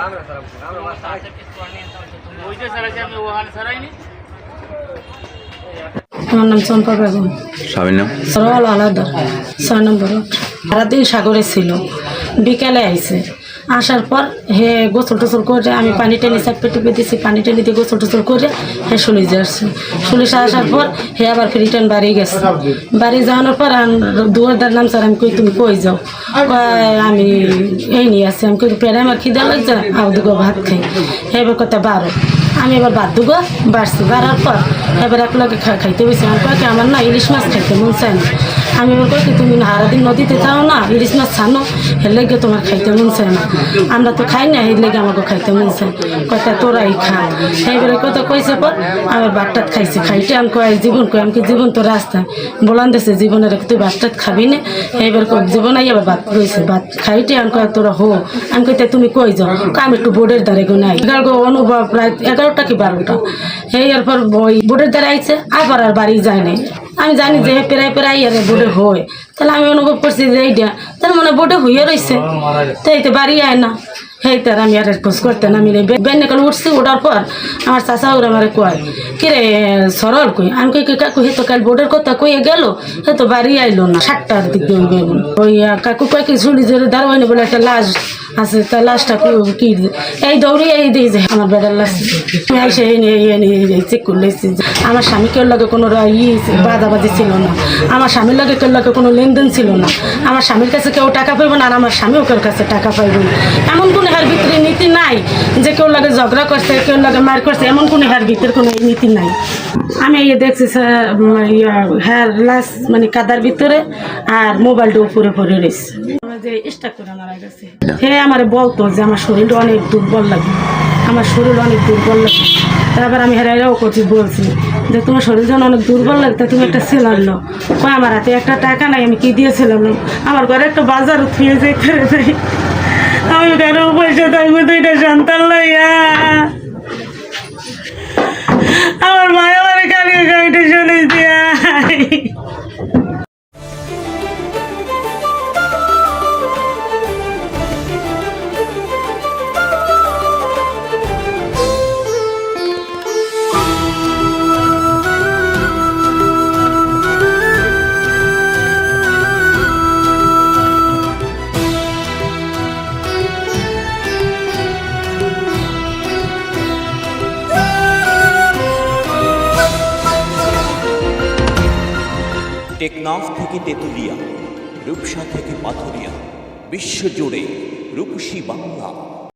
আমার নাম চম্পা বেগম। স্বামীর নাম? সরওয়াল আলাদা, 6 নম্বর ওয়ার্ড। সারাদিন সাগরে ছিল, বিকেলে আইছে। আসার পর হে গোসল টোসল করে আমি পানি টেনে চাপে টিপে দিয়েছি, পানি টেনে দিয়ে গোসল টোসল করে হে সুলিজে আসছে। সুলিশে আসার পর হে আবার রিটার্ন বাড়ি গেছে। বাড়ি যাওয়ানোর পর দুয়ারদার নাম স্যার আমি কই তুমি কই যাও? আমি এই নিয়ে আসছি। আমি কই পেড়ে আমার খিদা লাগছে, আও দুগো ভাত খাই। এবার কথা 12 আমি এবার ভাত দুগো বাড়ছি। বাড়ার পর এবার এক লগে খাইতে বসে। আমি কয়েক আমার না ইলিশ মাছ খাইতে মন চায় না। আমি এবার কয়েক তুমি সারাদিন নদীতে যাও না, ইলিশ মাছ ছানো, এর লেগে তোমার খাইতে মন চায় না। আমরা তো খাই না, এর লেগে আমাকে খাইতে মন চায়। কয়টা তোরাই খা। এইবারে কথা কইছে পর আমার ভাতটাত খাইছে। খাইতে আমি কয় জীবন কই, আমি জীবন তো রাস্তায় বলান দিয়েছে জীবনের তুই ভাতটাত খাবি না। এইবার জীবন আই আবার ভাত রয়েছে, ভাত খাইতে আমি কয় তোরা হো। আমি কইতে তুমি কই যাও? আমি একটু বোর্ডের দ্বারে গো নাই। অনুভব প্রায় 11টা কি 12টা। এই এরপর ওই বোর্ডের দ্বারা আইছে, আবার আর বাড়ি যায় নাই। আমি জানি যে প্রায় প্রায় আর বোর্ডে হয়, তাহলে আমি অনুভব করছি যে এইটা তাহলে মনে বোর্ডে হইয়া রয়েছে, তো এইতে বাড়ি আয় না। সেই তার আমি আর খোঁজ করতে নামি বেন্নেকাল উঠছি। ওঠার পর আমার চাচা ওরা আমার কয় কিরে সরল কই। আমি কই কাকু হে তো কাল বোর্ডের কথা কইয়ে গেল, হে তো বাড়ি আইলো না। 7টার দিক দিয়ে ওই কাকু কয় কি শুনি যে দাঁড়াইনি বলে একটা লাশ আছে, তা লাশটা কি এই দৌড়ি এই দিই যে আমার বেড়ার লাশ। আমি এসে চেক করলে আমার স্বামী কেউ লাগে কোনো বাদাবাদি ছিল না। আমার স্বামীর লাগে কেউ লাগে কোনো লেনদেন ছিল না। আমার স্বামীর কাছে কেউ টাকা পাইব না, আর আমার স্বামীও কেউ কাছে টাকা পাইব না। এমন কোনো হার ভিতরে নীতি নাই যে কেউ লাগে ঝগড়া করছে, কেউ লাগে মার করছে, এমন কোনো হার ভিতরে কোনো নীতি নাই। আমি ইয়ে দেখছি হ্যাঁ লাশ মানে কাদার ভিতরে, আর মোবাইলটা উপরে পড়ে রয়েছে। যে স্টাক করে মারা গেছে। হে আমার বলতো যে আমার শরীরটা অনেক দুর্বল লাগে, আমার শরীর অনেক দুর্বল লাগে। তারপর আমি হেরাইরাও করছি বলছি যে তোমার শরীর যখন অনেক দুর্বল লাগে তা তুমি একটা সেলার লো। কয় আমার হাতে একটা টাকা নাই, আমি কি দিয়েছিলাম আমার ঘরে একটা বাজার থুয়ে যেতে যাই। আমি কেন পয়সা থাকবো 2টা সন্তান লইয়া? আমার মায়া মানে কালিয়ে গাড়িটা চলে দিয়া। টেকনাফ থেকে তেঁতুলিয়া, রূপসা থেকে পাথুরিয়া, বিশ্বজুড়ে রূপসী বাংলা।